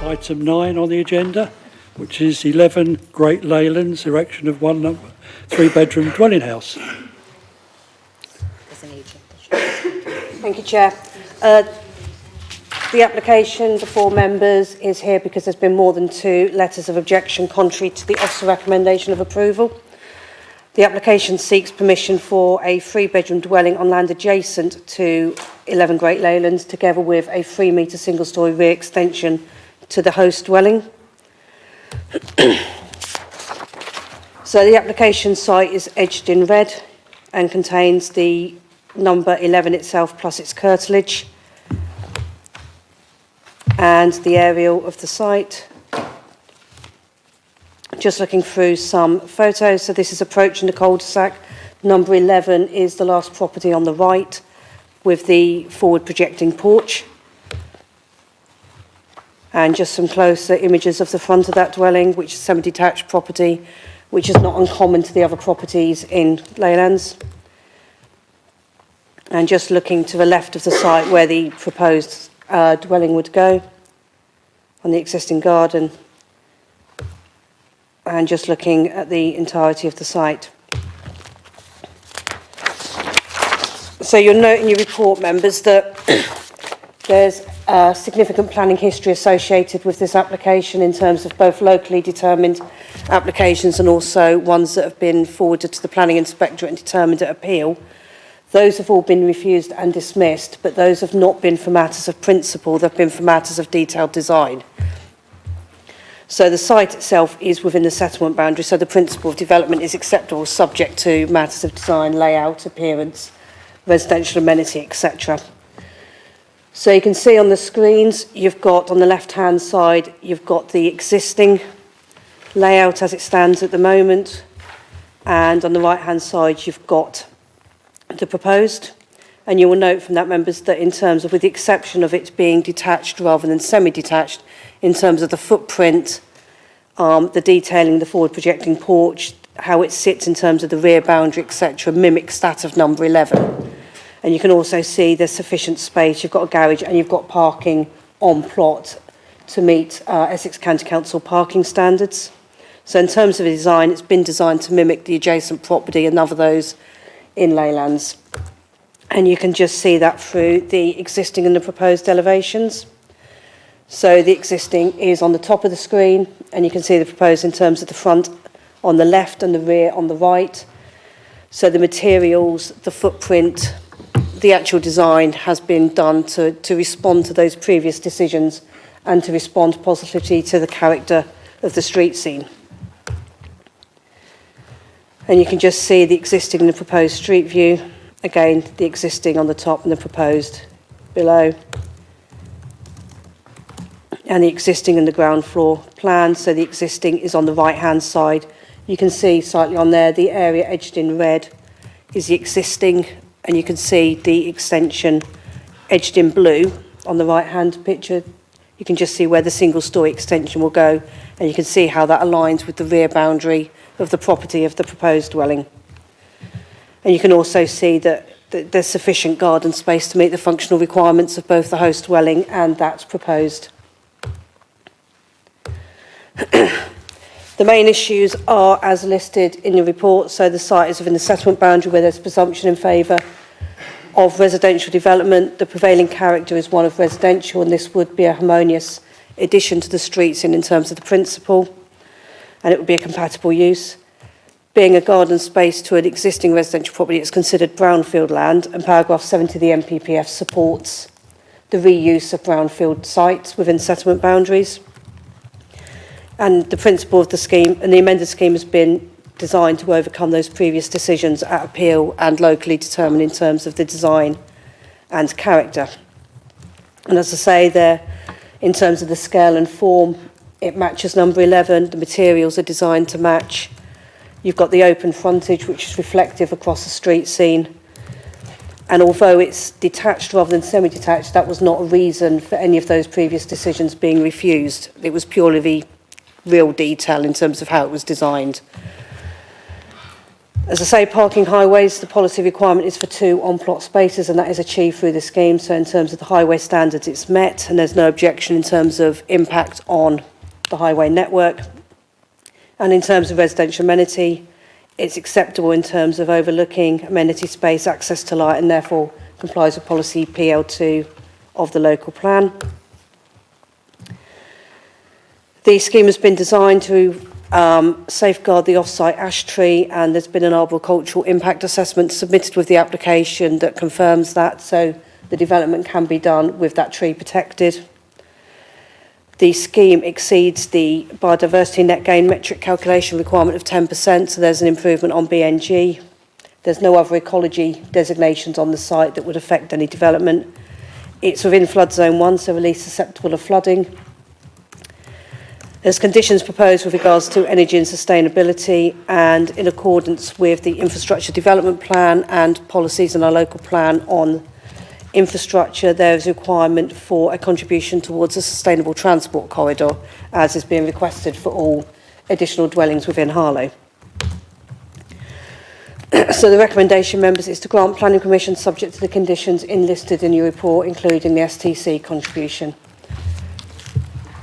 item 9 on the agenda, which is 11 Great Leylands, erection of one 3-bedroom dwelling house. Thank you, Chair. The application before members is here because there's been more than 2 letters of objection contrary to the officer recommendation of approval. The application seeks permission for a 3-bedroom dwelling on land adjacent to 11 Great Leylands, together with a 3-metre single-storey rear extension to the host dwelling. So the application site is edged in red and contains the number 11 itself plus its curtilage and the aerial of the site. Just looking through some photos. So this is approaching the cul-de-sac. Number 11 is the last property on the right with the forward projecting porch. And just some closer images of the front of that dwelling, which is a semi-detached property, which is not uncommon to the other properties in Leylands. And just looking to the left of the site where the proposed dwelling would go on the existing garden, and just looking at the entirety of the site. So you'll note in your report, members, that there's significant planning history associated with this application in terms of both locally determined applications and also ones that have been forwarded to the planning inspectorate and determined at appeal. Those have all been refused and dismissed, but those have not been for matters of principle, they've been for matters of detailed design. So the site itself is within the settlement boundary, so the principle of development is acceptable subject to matters of design, layout, appearance, residential amenity, etc. So you can see on the screens, you've got on the left-hand side, you've got the existing layout as it stands at the moment, and on the right-hand side, you've got the proposed. And you will note from that, members, that in terms of, with the exception of it being detached rather than semi-detached, in terms of the footprint, the detailing, the forward projecting porch, how it sits in terms of the rear boundary, etc., mimics that of number 11. And you can also see there's sufficient space. You've got a garage and you've got parking on plot to meet Essex County Council parking standards. So in terms of the design, it's been designed to mimic the adjacent property and other those in Leylands. And you can just see that through the existing and the proposed elevations. So the existing is on the top of the screen, and you can see the proposed in terms of the front on the left and the rear on the right. So the materials, the footprint, the actual design has been done to respond to those previous decisions and to respond positively to the character of the street scene. And you can just see the existing and the proposed street view. Again, the existing on the top and the proposed below. And the existing and the ground floor plan. So the existing is on the right-hand side. You can see slightly on there, the area edged in red is the existing, and you can see the extension edged in blue on the right-hand picture. You can just see where the single-storey extension will go, and you can see how that aligns with the rear boundary of the property of the proposed dwelling. And you can also see that there's sufficient garden space to meet the functional requirements of both the host dwelling and that's proposed. The main issues are as listed in your report. So the site is within the settlement boundary where there's presumption in favour of residential development. The prevailing character is one of residential, and this would be a harmonious addition to the streets in terms of the principle, and it would be a compatible use. Being a garden space to an existing residential property, it's considered brownfield land, and paragraph 70 of the MPPF supports the reuse of brownfield sites within settlement boundaries. And the principle of the scheme and the amended scheme has been designed to overcome those previous decisions at appeal and locally determined in terms of the design and character. And as I say there, in terms of the scale and form, it matches number 11. The materials are designed to match. You've got the open frontage, which is reflective across the street scene. And although it's detached rather than semi-detached, that was not a reason for any of those previous decisions being refused. It was purely the real detail in terms of how it was designed. As I say, parking highways, the policy requirement is for 2 on-plot spaces, and that is achieved through the scheme. So in terms of the highway standards, it's met, and there's no objection in terms of impact on the highway network. And in terms of residential amenity, it's acceptable in terms of overlooking amenity space, access to light, and therefore complies with policy PL2 of the local plan. The scheme has been designed to safeguard the off-site ash tree, and there's been an arboricultural impact assessment submitted with the application that confirms that, so the development can be done with that tree protected. The scheme exceeds the biodiversity net gain metric calculation requirement of 10%, so there's an improvement on BNG. There's no other ecology designations on the site that would affect any development. It's within flood zone 1, so release susceptible of flooding. There's conditions proposed with regards to energy and sustainability, and in accordance with the infrastructure development plan and policies in our local plan on infrastructure, there is a requirement for a contribution towards a sustainable transport corridor, as is being requested for all additional dwellings within Harlow. So the recommendation, members, is to grant planning permission subject to the conditions enlisted in your report, including the STC contribution.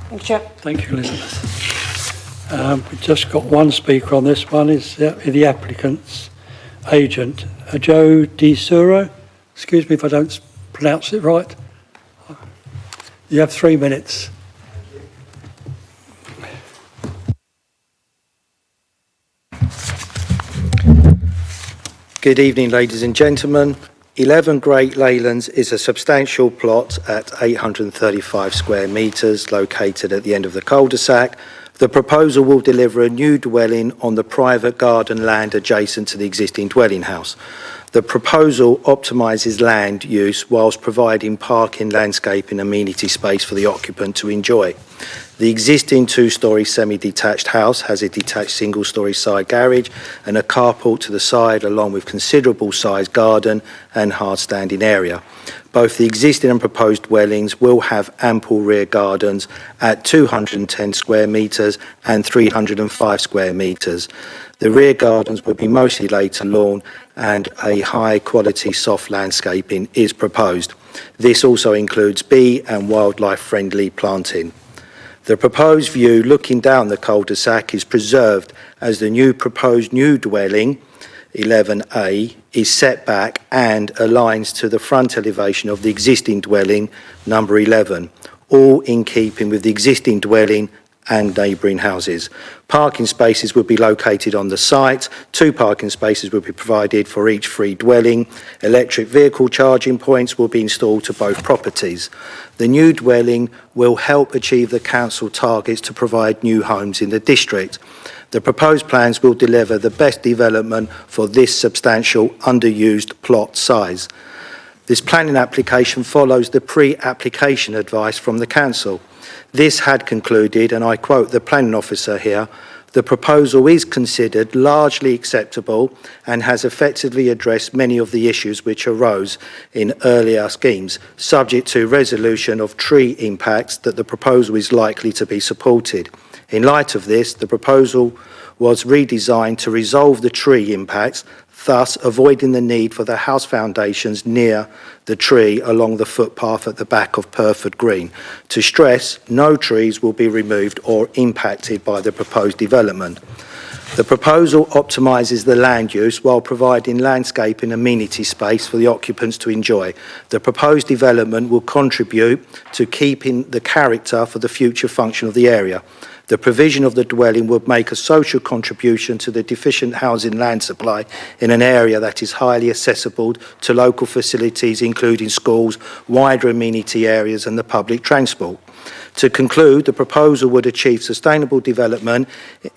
Thank you, Chair. Thank you, Elizabeth. We've just got one speaker on this one, is the applicant's agent, Joe Di Suro. Excuse me if I don't pronounce it right. You have 3 minutes. Good evening, ladies and gentlemen. 11 Great Leylands is a substantial plot at 835 square metres located at the end of the cul-de-sac. The proposal will deliver a new dwelling on the private garden land adjacent to the existing dwelling house. The proposal optimises land use whilst providing parking, landscaping, amenity space for the occupant to enjoy. The existing 2-storey semi-detached house has a detached single-storey side garage and a carport to the side, along with considerable sized garden and hard standing area. Both the existing and proposed dwellings will have ample rear gardens at 210 square metres and 305 square metres. The rear gardens will be mostly laid to lawn, and a high quality soft landscaping is proposed. This also includes bee and wildlife friendly planting. The proposed view looking down the cul-de-sac is preserved as the proposed new dwelling, 11A, is set back and aligns to the front elevation of the existing dwelling, number 11, all in keeping with the existing dwelling and neighbouring houses. Parking spaces will be located on the site. 2 parking spaces will be provided for each 3 dwelling. Electric vehicle charging points will be installed to both properties. The new dwelling will help achieve the council targets to provide new homes in the district. The proposed plans will deliver the best development for this substantial underused plot size. This planning application follows the pre-application advice from the council. This had concluded, and I quote the planning officer here, the proposal is considered largely acceptable and has effectively addressed many of the issues which arose in earlier schemes, subject to resolution of tree impacts that the proposal is likely to be supported. In light of this, the proposal was redesigned to resolve the tree impacts, thus avoiding the need for the house foundations near the tree along the footpath at the back of Purford Green. To stress, no trees will be removed or impacted by the proposed development. The proposal optimises the land use while providing landscape and amenity space for the occupants to enjoy. The proposed development will contribute to keeping the character for the future function of the area. The provision of the dwelling would make a social contribution to the deficient housing land supply in an area that is highly accessible to local facilities, including schools, wider amenity areas and the public transport. To conclude, the proposal would achieve sustainable development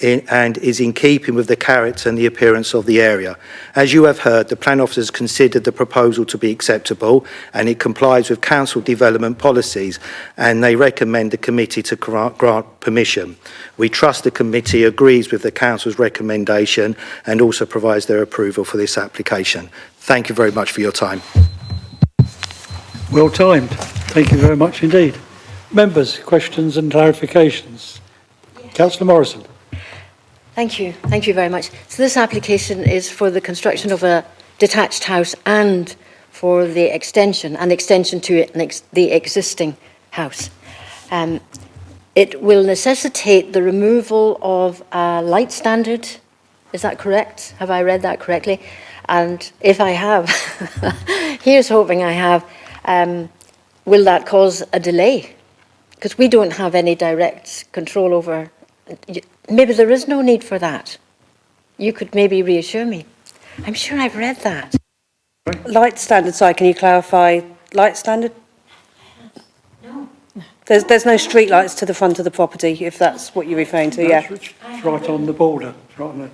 and is in keeping with the character and the appearance of the area. As you have heard, the plan officers considered the proposal to be acceptable and it complies with council development policies, and they recommend the committee to grant permission. We trust the committee agrees with the council's recommendation and also provides their approval for this application. Thank you very much for your time. Well timed. Thank you very much indeed. Members, questions and clarifications? Yes. Councillor Morrison. Thank you. Thank you very much. So this application is for the construction of a detached house and for the extension to the existing house. It will necessitate the removal of a light standard. Is that correct? Have I read that correctly? And if I have, here's hoping I have, will that cause a delay? Because we don't have any direct control over. Maybe there is no need for that. You could maybe reassure me. I'm sure I've read that. Light standard, sorry, can you clarify? Light standard? No. There's no street lights to the front of the property, if that's what you're referring to, yeah. It's right on the border. It's right on the...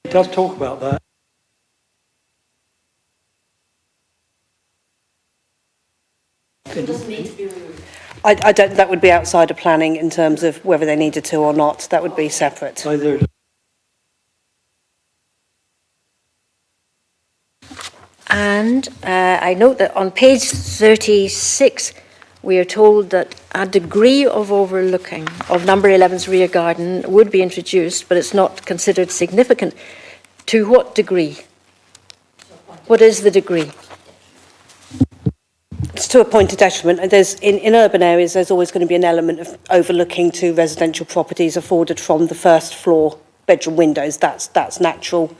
It does talk about that. It doesn't need to be removed. I don't, that would be outside of planning in terms of whether they needed to or not. That would be separate. So there, And I note that on page 36, we are told that a degree of overlooking of number 11's rear garden would be introduced, but it's not considered significant. To what degree? What is the degree? It's to a point of detriment. There's, in urban areas, there's always going to be an element of overlooking to residential properties afforded from the first floor bedroom windows. That's natural.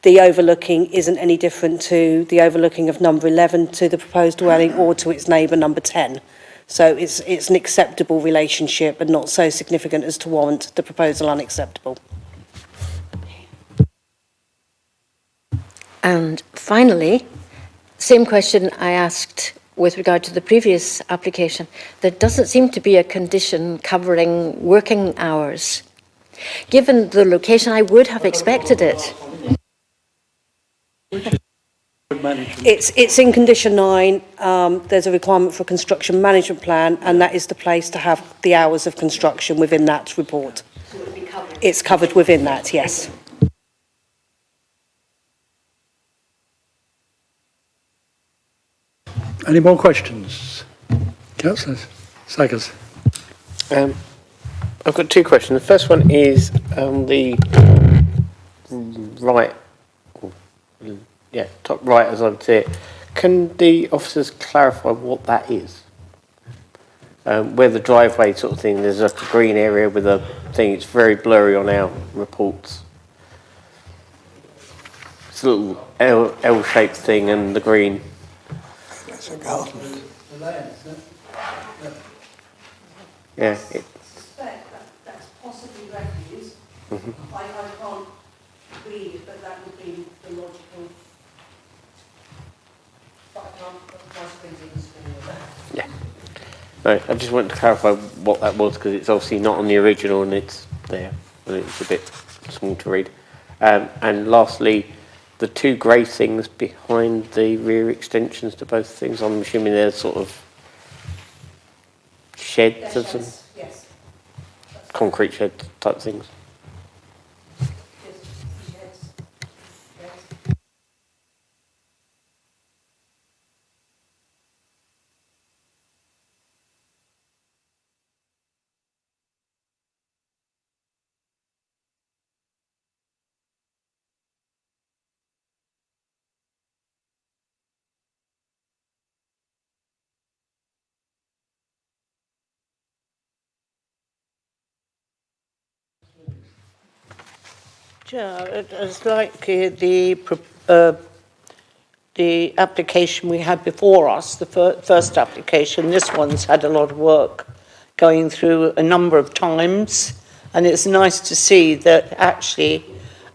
The overlooking isn't any different to the overlooking of number 11 to the proposed dwelling or to its neighbour number 10. So it's an acceptable relationship and not so significant as to warrant the proposal unacceptable. And finally, same question I asked with regard to the previous application. There doesn't seem to be a condition covering working hours. Given the location, I would have expected it. It's in condition 9. There's a requirement for a construction management plan, and that is the place to have the hours of construction within that report. So it would be covered. It's covered within that, yes. any more questions? Councillor Saggers. I've got two questions. The first one is on the right, top right as I would see it. Can the officers clarify what that is? Where the driveway sort of thing, there's like a green area with a thing, it's very blurry on our reports. It's a little L-shaped thing and the green. That's a garden. Yeah. That's possibly refuse. I can't read it, but that would be the logical. But I can't put my screens in the screen. Yeah. No, I just wanted to clarify what that was because it's obviously not on the original and it's there, and it's a bit small to read. And lastly, the two grey things behind the rear extensions to both things, I'm assuming they're sort of sheds of some Yes. concrete shed type things. Chair, it's like the application we had before us, the first application. This one's had a lot of work going through a number of times, and it's nice to see that actually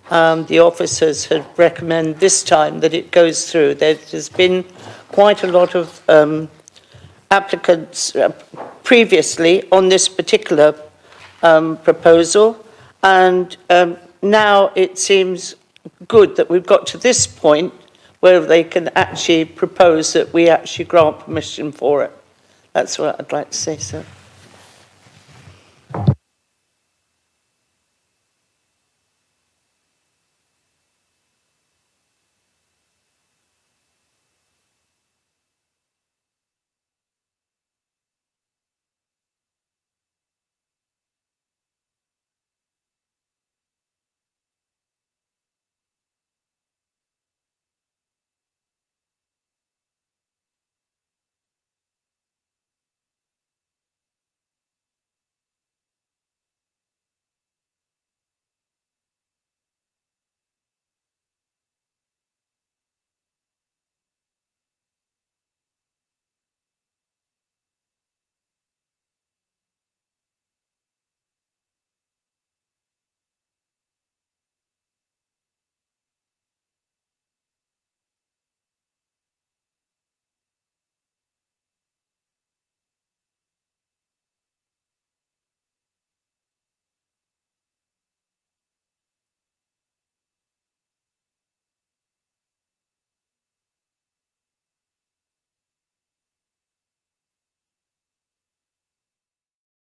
the officers had recommended this time that it goes through. There's been quite a lot of applicants previously on this particular proposal, and now it seems good that we've got to this point where they can actually propose that we actually grant permission for it. That's what I'd like to say, sir.